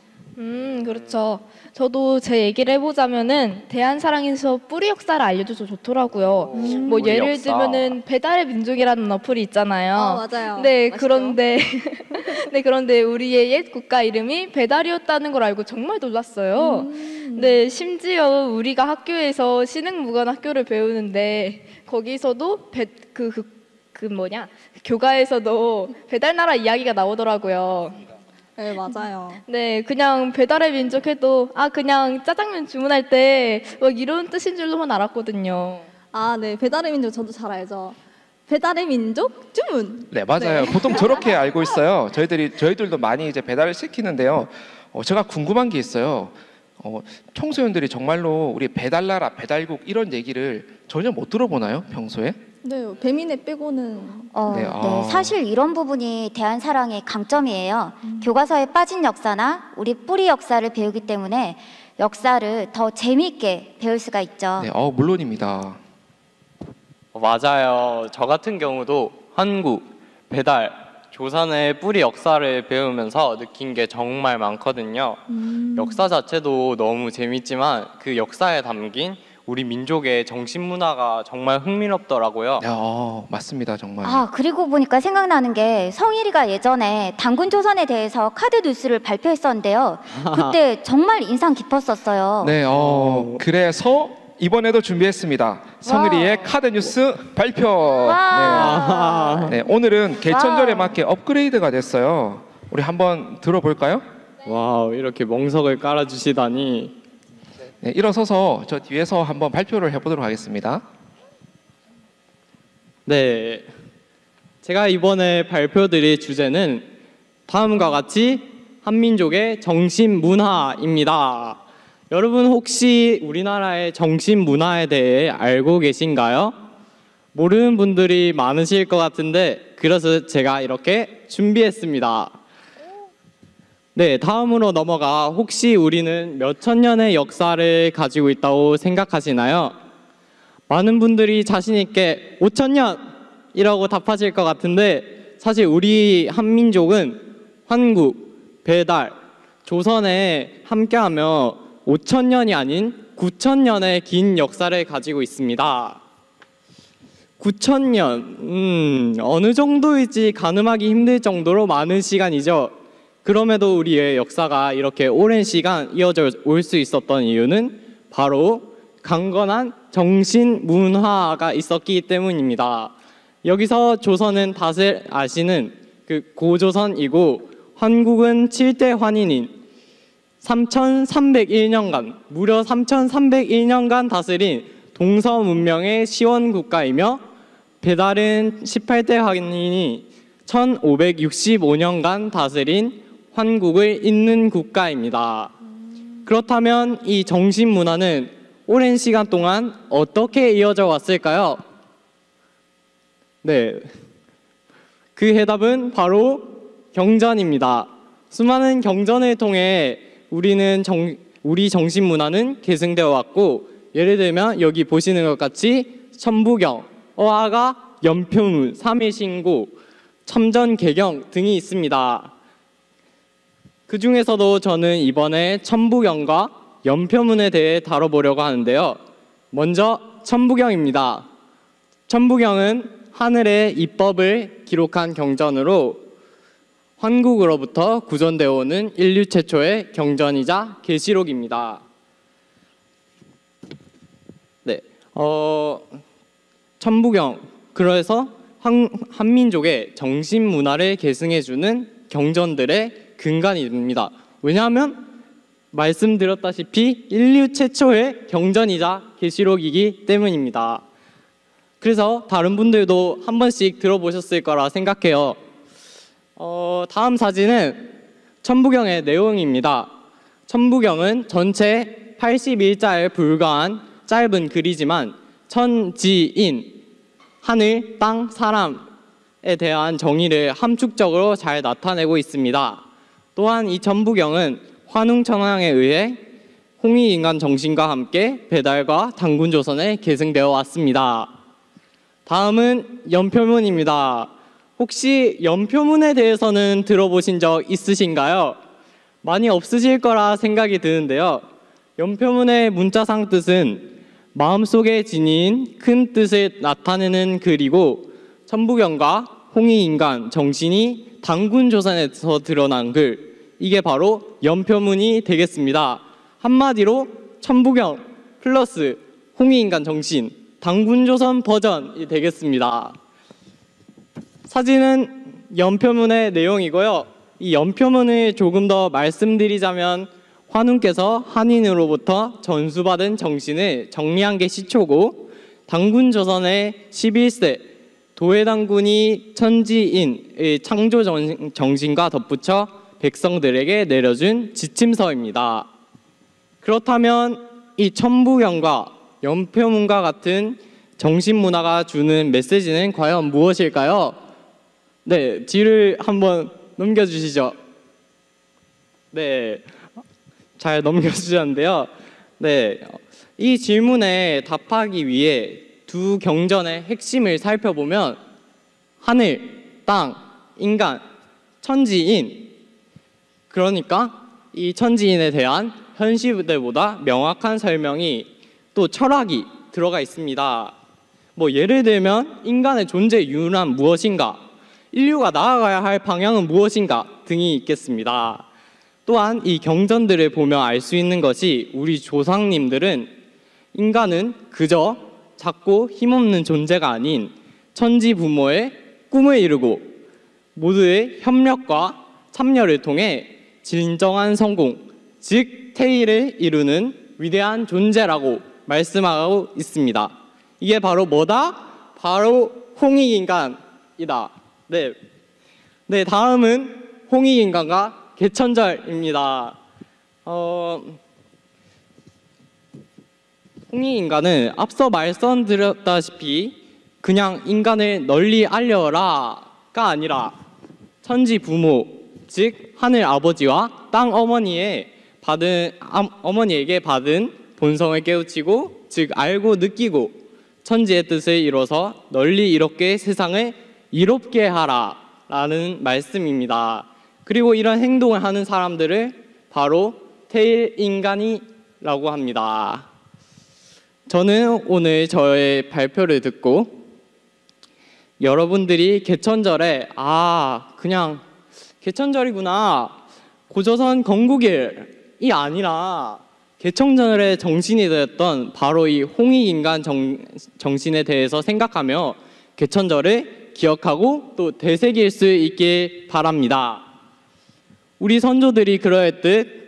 그렇죠. 저도 제 얘기를 해보자면은 대한사랑에서 뿌리 역사를 알려줘서 좋더라고요. 뭐 뿌리 예를 역사. 들면은 배달의 민족이라는 어플이 있잖아요. 맞아요. 네, 맛있죠? 그런데 우리의 옛 국가 이름이 배달이었다는 걸 알고 정말 놀랐어요. 네, 심지어 우리가 학교에서 신흥무관학교를 배우는데 거기서도 교과에서도 배달나라 이야기가 나오더라고요. 네, 맞아요. 네, 그냥 배달의 민족 해도 그냥 짜장면 주문할 때 이런 뜻인 줄로만 알았거든요. 네, 배달의 민족 저도 잘 알죠. 배달의 민족 주문. 네, 맞아요. 보통 저렇게 알고 있어요. 저희들도 많이 이제 배달을 시키는데요. 제가 궁금한 게 있어요. 청소년들이 정말로 우리 배달나라, 배달국 이런 얘기를 전혀 못 들어보나요, 평소에? 네, 배민에 빼고는 네, 사실 이런 부분이 대한사랑의 강점이에요. 교과서에 빠진 역사나 우리 뿌리 역사를 배우기 때문에 역사를 더 재미있게 배울 수가 있죠. 네, 물론입니다. 맞아요. 저 같은 경우도 한국, 배달, 조선의 뿌리 역사를 배우면서 느낀 게 정말 많거든요. 역사 자체도 너무 재밌지만 그 역사에 담긴 우리 민족의 정신문화가 정말 흥미롭더라고요. 맞습니다, 정말. 그리고 보니까 생각나는 게 성일이가 예전에 단군조선에 대해서 카드 뉴스를 발표했었는데요. 그때 정말 인상 깊었었어요. 네, 그래서 이번에도 준비했습니다. 성일이의 카드 뉴스 발표. 네, 오늘은 개천절에 맞게 업그레이드가 됐어요. 우리 한번 들어볼까요? 와우, 이렇게 멍석을 깔아주시다니. 네, 일어서서 저 뒤에서 한번 발표를 해보도록 하겠습니다. 네, 제가 이번에 발표드릴 주제는 다음과 같이 한민족의 정신문화입니다. 여러분 혹시 우리나라의 정신문화에 대해 알고 계신가요? 모르는 분들이 많으실 것 같은데 그래서 제가 이렇게 준비했습니다. 네, 다음으로 넘어가 혹시 우리는 몇천 년의 역사를 가지고 있다고 생각하시나요? 많은 분들이 자신 있게 5,000년이라고 답하실 것 같은데 사실 우리 한민족은 환국, 배달, 조선에 함께하며 5,000년이 아닌 9,000년의 긴 역사를 가지고 있습니다. 9,000년, 어느 정도일지 가늠하기 힘들 정도로 많은 시간이죠. 그럼에도 우리의 역사가 이렇게 오랜 시간 이어져 올 수 있었던 이유는 바로 강건한 정신 문화가 있었기 때문입니다. 여기서 조선은 다들 아시는 그 고조선이고 환국은 7대 환인인 3,301년간 무려 3,301년간 다스린 동서 문명의 시원 국가이며 배달은 18대 환인이 1,565년간 다스린 환국을 잇는 국가입니다. 그렇다면 이 정신 문화는 오랜 시간 동안 어떻게 이어져 왔을까요? 네, 그 해답은 바로 경전입니다. 수많은 경전을 통해 우리 정신 문화는 계승되어 왔고, 예를 들면 여기 보시는 것 같이 천부경, 어화가, 연표문, 삼일신고, 첨전개경 등이 있습니다. 그 중에서도 저는 이번에 천부경과 연표문에 대해 다뤄보려고 하는데요. 먼저 천부경입니다. 천부경은 하늘의 이법을 기록한 경전으로 환국으로부터 구전되어 오는 인류 최초의 경전이자 계시록입니다. 네, 천부경, 그래서 한민족의 정신 문화를 계승해주는 경전들의 근간이 됩니다. 왜냐하면 말씀드렸다시피 인류 최초의 경전이자 계시록이기 때문입니다. 그래서 다른 분들도 한 번씩 들어보셨을 거라 생각해요. 다음 사진은 천부경의 내용입니다. 천부경은 전체 81자에 불과한 짧은 글이지만 천지인, 하늘, 땅, 사람에 대한 정의를 함축적으로 잘 나타내고 있습니다. 또한 이 천부경은 환웅천황에 의해 홍익인간 정신과 함께 배달과 단군조선에 계승되어 왔습니다. 다음은 연표문입니다. 혹시 연표문에 대해서는 들어보신 적 있으신가요? 많이 없으실 거라 생각이 드는데요. 연표문의 문자상 뜻은 마음속에 지닌 큰 뜻을 나타내는 글이고, 천부경과 홍익인간 정신이 단군조선에서 드러난 글, 이게 바로 연표문이 되겠습니다. 한마디로 천부경 플러스 홍익인간 정신, 단군조선 버전이 되겠습니다. 사진은 연표문의 내용이고요. 이 연표문을 조금 더 말씀드리자면 환웅께서 한인으로부터 전수받은 정신을 정리한 게 시초고, 단군조선의 11세 도해단군이 천지인의 창조 정신과 덧붙여 백성들에게 내려준 지침서입니다. 그렇다면 이 천부경과 연표문과 같은 정신문화가 주는 메시지는 과연 무엇일까요? 네, 뒤를 한번 넘겨주시죠. 네, 잘 넘겨주셨는데요. 네, 이 질문에 답하기 위해 두 경전의 핵심을 살펴보면 하늘, 땅, 인간, 천지인, 그러니까 이 천지인에 대한 현 시대보다 명확한 설명이, 또 철학이 들어가 있습니다. 예를 들면 인간의 존재 이유란 무엇인가, 인류가 나아가야 할 방향은 무엇인가 등이 있겠습니다. 또한 이 경전들을 보며 알 수 있는 것이, 우리 조상님들은 인간은 그저 작고 힘없는 존재가 아닌 천지 부모의 꿈을 이루고 모두의 협력과 참여를 통해 진정한 성공, 즉 태일을 이루는 위대한 존재라고 말씀하고 있습니다. 이게 바로 뭐다? 바로 홍익인간이다. 네, 다음은 홍익인간과 개천절입니다. 홍익인간은 앞서 말씀드렸다시피 그냥 인간을 널리 알려라가 아니라 천지 부모, 즉 하늘 아버지와 땅 어머니에게 받은 본성을 깨우치고, 즉 알고 느끼고 천지의 뜻을 이뤄서 널리 이롭게 세상을 이롭게 하라라는 말씀입니다. 그리고 이런 행동을 하는 사람들을 바로 태일인간이라고 합니다. 저는 오늘 저의 발표를 듣고 여러분들이 개천절에 그냥 개천절이구나, 고조선 건국일이 아니라 개천절의 정신이 되었던 바로 이 홍익인간 정신에 대해서 생각하며 개천절을 기억하고 또 되새길 수 있길 바랍니다. 우리 선조들이 그러했듯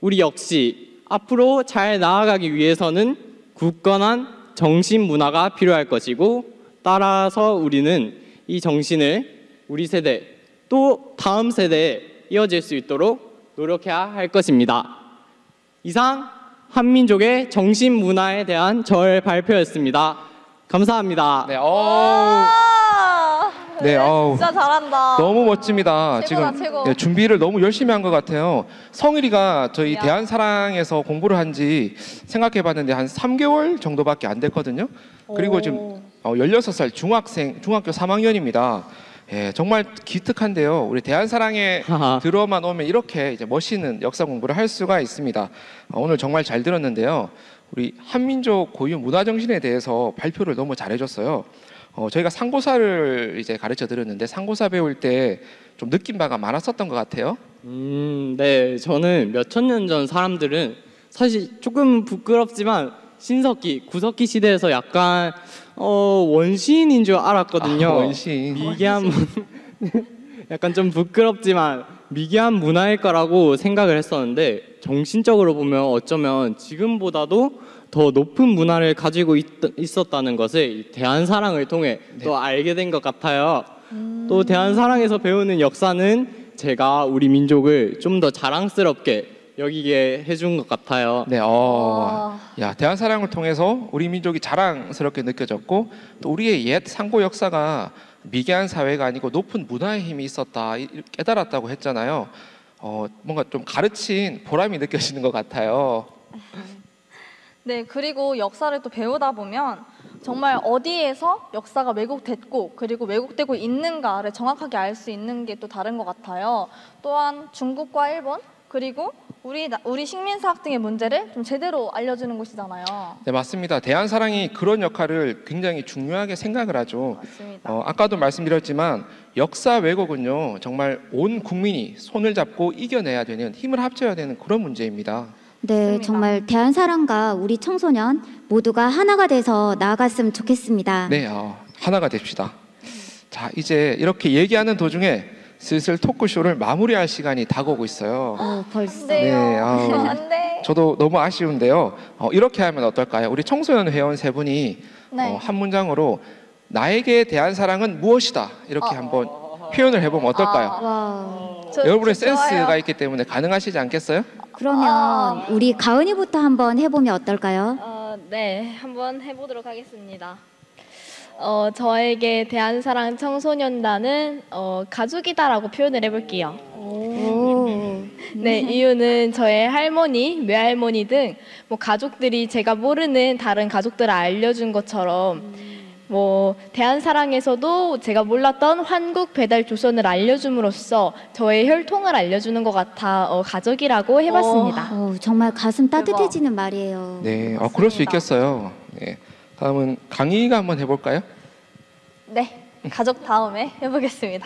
우리 역시 앞으로 잘 나아가기 위해서는 굳건한 정신 문화가 필요할 것이고, 따라서 우리는 이 정신을 우리 세대 또 다음 세대에 이어질 수 있도록 노력해야 할 것입니다. 이상 한민족의 정신 문화에 대한 절 발표였습니다. 감사합니다. 네, 진짜 잘한다. 너무 멋집니다. 최고다, 지금 최고. 네, 준비를 너무 열심히 한 것 같아요. 성일이가 저희 대한사랑에서 공부를 한지 생각해봤는데 한 3개월 정도밖에 안 됐거든요. 그리고 지금 16살 중학교 3학년입니다. 예, 정말 기특한데요. 우리 대한사랑에 들어만 오면 이렇게 이제 멋있는 역사 공부를 할 수가 있습니다. 오늘 정말 잘 들었는데요. 우리 한민족 고유 문화 정신에 대해서 발표를 너무 잘해줬어요. 저희가 상고사를 이제 가르쳐 드렸는데 상고사 배울 때 좀 느낀 바가 많았었던 것 같아요. 네, 저는 몇천 년 전 사람들은 사실 조금 부끄럽지만 신석기, 구석기 시대에서 약간 원시인인 줄 알았거든요. 원시인. 미개한 약간 좀 부끄럽지만 미개한 문화일 거라고 생각을 했었는데, 정신적으로 보면 어쩌면 지금보다도 더 높은 문화를 가지고 있었다는 것을 이 대한사랑을 통해 또 알게 된 것 같아요. 또 대한사랑에서 배우는 역사는 제가 우리 민족을 좀 더 자랑스럽게 여기게 해준 것 같아요. 네, 야, 대한사랑을 통해서 우리 민족이 자랑스럽게 느껴졌고, 또 우리의 옛 상고 역사가 미개한 사회가 아니고 높은 문화의 힘이 있었다 깨달았다고 했잖아요. 뭔가 좀 가르친 보람이 느껴지는 것 같아요. 네, 그리고 역사를 또 배우다 보면 정말 어디에서 역사가 왜곡됐고 그리고 왜곡되고 있는가를 정확하게 알 수 있는 게 또 다른 것 같아요. 또한 중국과 일본 그리고 우리 식민사학 등의 문제를 좀 제대로 알려주는 곳이잖아요. 네, 맞습니다. 대한사랑이 그런 역할을 굉장히 중요하게 생각을 하죠. 맞습니다. 아까도 말씀드렸지만 역사 왜곡은요, 정말 온 국민이 손을 잡고 이겨내야 되는, 힘을 합쳐야 되는 그런 문제입니다. 네, 맞습니다. 정말 대한사랑과 우리 청소년 모두가 하나가 돼서 나아갔으면 좋겠습니다. 네, 하나가 됩시다. 자, 이제 이렇게 얘기하는 도중에 슬슬 토크쇼를 마무리할 시간이 다가오고 있어요. 벌써. 네, 안 돼. 저도 너무 아쉬운데요. 이렇게 하면 어떨까요? 우리 청소년 회원 세 분이 네. 한 문장으로 나에게 대한 사랑은 무엇이다, 이렇게 한번 표현을 해보면 어떨까요? 와. 여러분의 좋아요. 센스가 있기 때문에 가능하시지 않겠어요? 그러면 우리 가은이부터 한번 해보면 어떨까요? 네, 한번 해보도록 하겠습니다. 저에게 대한사랑 청소년단은 가족이다라고 표현을 해볼게요. 오. 네, 이유는 저의 할머니, 외할머니 등 뭐 가족들이 제가 모르는 다른 가족들을 알려준 것처럼 뭐 대한사랑에서도 제가 몰랐던 한국 배달 조선을 알려줌으로써 저의 혈통을 알려주는 것 같아 가족이라고 해봤습니다. 정말 가슴 따뜻해지는 말이에요. 네, 그럴 수 있겠어요. 네. 다음은 강희가 한번 해볼까요? 네, 가족 다음에 해보겠습니다.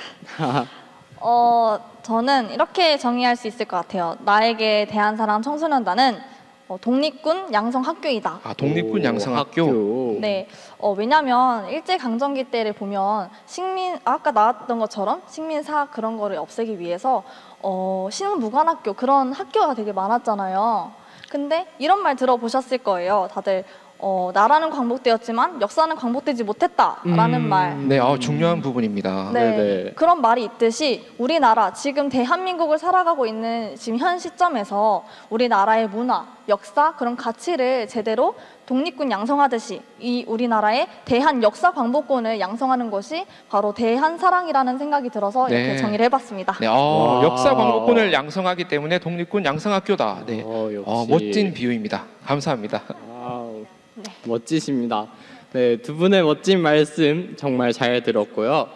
저는 이렇게 정의할 수 있을 것 같아요. 나에게 대한사랑 청소년단은 독립군 양성학교이다. 독립군 양성학교. 네, 왜냐하면 일제강점기 때를 보면 아까 나왔던 것처럼 식민사학 그런 거를 없애기 위해서 신흥무관학교 그런 학교가 되게 많았잖아요. 근데 이런 말 들어보셨을 거예요. 다들 나라는 광복되었지만 역사는 광복되지 못했다라는 말. 네, 중요한 부분입니다. 네, 네네. 그런 말이 있듯이 우리나라 지금 대한민국을 살아가고 있는 지금 현 시점에서 우리나라의 문화, 역사 그런 가치를 제대로 독립군 양성하듯이 이 우리나라의 대한 역사 광복군을 양성하는 것이 바로 대한사랑이라는 생각이 들어서 이렇게 네. 정의를 해봤습니다. 네, 와. 역사 광복군을 양성하기 때문에 독립군 양성학교다. 네, 역시. 멋진 비유입니다. 감사합니다. 와우, 멋지십니다. 네, 두 분의 멋진 말씀 정말 잘 들었고요.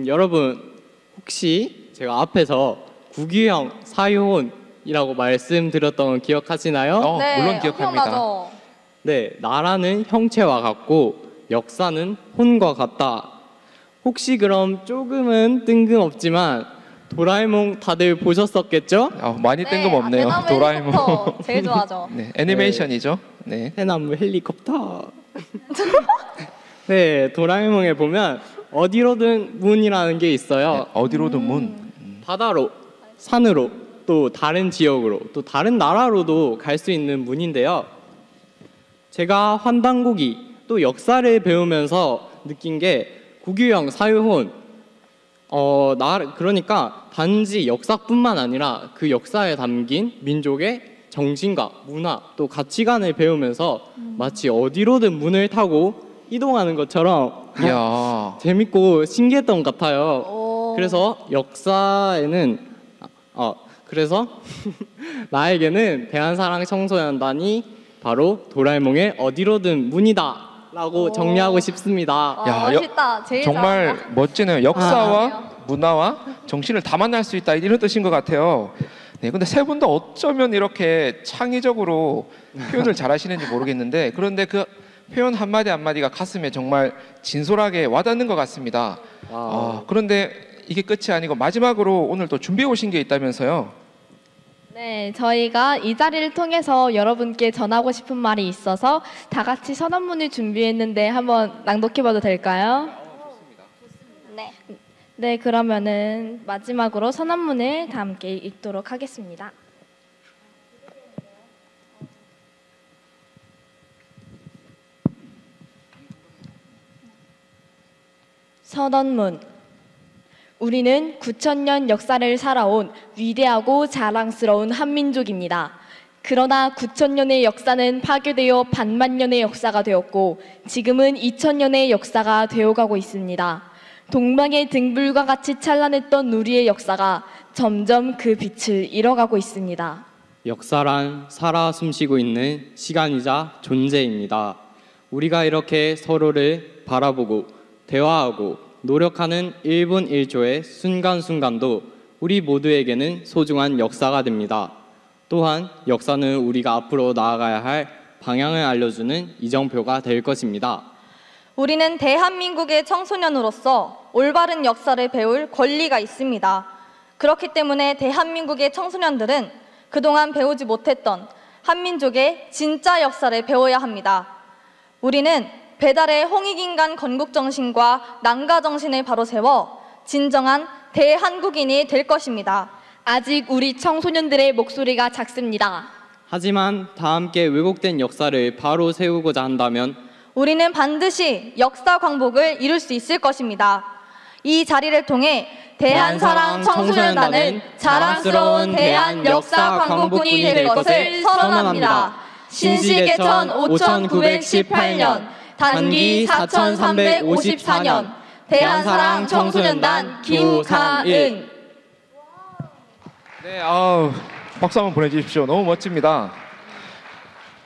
여러분 혹시 제가 앞에서 구규형 사유혼이라고 말씀드렸던 거 기억하시나요? 네, 물론 기억합니다. 기억나죠? 네, 나라는 형체와 같고 역사는 혼과 같다. 혹시 그럼 조금은 뜬금없지만 도라에몽 다들 보셨었겠죠? 많이 뜬금없네요. 대나무 도라에몽. 헬리콥터 제일 좋아하죠. 네, 애니메이션이죠. 네. 해나무 헬리콥터. 네, 도라에몽에 보면 어디로든 문이라는 게 있어요. 네, 어디로든 문. 바다로, 산으로, 또 다른 지역으로, 또 다른 나라로도 갈 수 있는 문인데요. 제가 환단고기 또 역사를 배우면서 느낀 게 구규영 사유혼 그러니까 단지 역사뿐만 아니라 그 역사에 담긴 민족의 정신과 문화 또 가치관을 배우면서 마치 어디로든 문을 타고 이동하는 것처럼 이야. 재밌고 신기했던 것 같아요. 오. 그래서 역사에는 그래서 나에게는 대한사랑 청소년단이 바로 도라에몽의 어디로든 문이다라고 정리하고 싶습니다. 야, 멋있다. 제일 정말 잘한다. 멋지네요. 역사와 문화와 정신을 다 만날 수 있다 이런 뜻인 것 같아요. 네, 근데 세 분 다 어쩌면 이렇게 창의적으로 표현을 잘하시는지 모르겠는데 그런데 그 표현 한마디 한마디가 가슴에 정말 진솔하게 와닿는 것 같습니다. 그런데 이게 끝이 아니고 마지막으로 오늘 또 준비해 오신 게 있다면서요? 네, 저희가 이 자리를 통해서 여러분께 전하고 싶은 말이 있어서 다 같이 선언문을 준비했는데 한번 낭독해봐도 될까요? 네. 네, 그러면은 마지막으로 선언문을 다 함께 읽도록 하겠습니다. 선언문. 우리는 9,000년 역사를 살아온 위대하고 자랑스러운 한민족입니다. 그러나 9,000년의 역사는 파괴되어 반만년의 역사가 되었고 지금은 2,000년의 역사가 되어가고 있습니다. 동방의 등불과 같이 찬란했던 우리의 역사가 점점 그 빛을 잃어가고 있습니다. 역사란 살아 숨쉬고 있는 시간이자 존재입니다. 우리가 이렇게 서로를 바라보고 대화하고 노력하는 1분 1초의 순간순간도 우리 모두에게는 소중한 역사가 됩니다. 또한 역사는 우리가 앞으로 나아가야 할 방향을 알려주는 이정표가 될 것입니다. 우리는 대한민국의 청소년으로서 올바른 역사를 배울 권리가 있습니다. 그렇기 때문에 대한민국의 청소년들은 그동안 배우지 못했던 한민족의 진짜 역사를 배워야 합니다. 우리는 배달의 홍익인간 건국정신과 난가정신을 바로 세워 진정한 대한국인이 될 것입니다. 아직 우리 청소년들의 목소리가 작습니다. 하지만 다 함께 왜곡된 역사를 바로 세우고자 한다면 우리는 반드시 역사 광복을 이룰 수 있을 것입니다. 이 자리를 통해 대한사랑 청소년단은 자랑스러운 대한 역사 광복군이 될 것을 선언합니다. 신시개천 5918년 단기 4354년 대한사랑 청소년단 김가은. 네, 박수 한번 보내주십시오. 너무 멋집니다.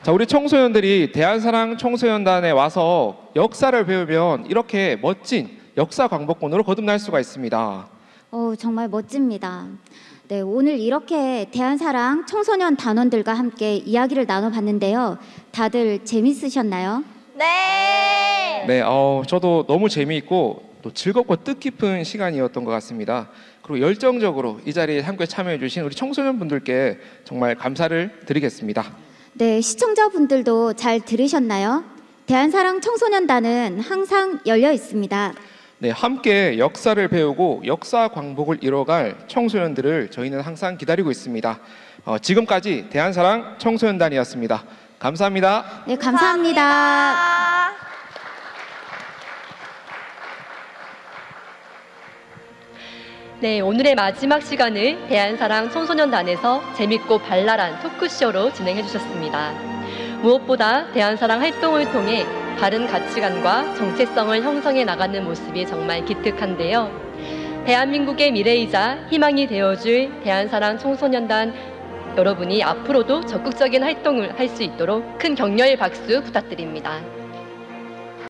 자, 우리 청소년들이 대한사랑 청소년단에 와서 역사를 배우면 이렇게 멋진 역사 광복군으로 거듭날 수가 있습니다. 정말 멋집니다. 네, 오늘 이렇게 대한사랑 청소년 단원들과 함께 이야기를 나눠봤는데요. 다들 재밌으셨나요? 네. 네, 저도 너무 재미있고 또 즐겁고 뜻깊은 시간이었던 것 같습니다. 그리고 열정적으로 이 자리에 함께 참여해주신 우리 청소년분들께 정말 감사를 드리겠습니다. 네, 시청자분들도 잘 들으셨나요? 대한사랑 청소년단은 항상 열려 있습니다. 네, 함께 역사를 배우고 역사 광복을 이뤄갈 청소년들을 저희는 항상 기다리고 있습니다. 지금까지 대한사랑 청소년단이었습니다. 감사합니다. 네, 감사합니다. 네, 오늘의 마지막 시간을 대한사랑 청소년단에서 재밌고 발랄한 토크쇼로 진행해 주셨습니다. 무엇보다 대한사랑 활동을 통해 바른 가치관과 정체성을 형성해 나가는 모습이 정말 기특한데요. 대한민국의 미래이자 희망이 되어줄 대한사랑 청소년단 여러분이 앞으로도 적극적인 활동을 할 수 있도록 큰 격려의 박수 부탁드립니다.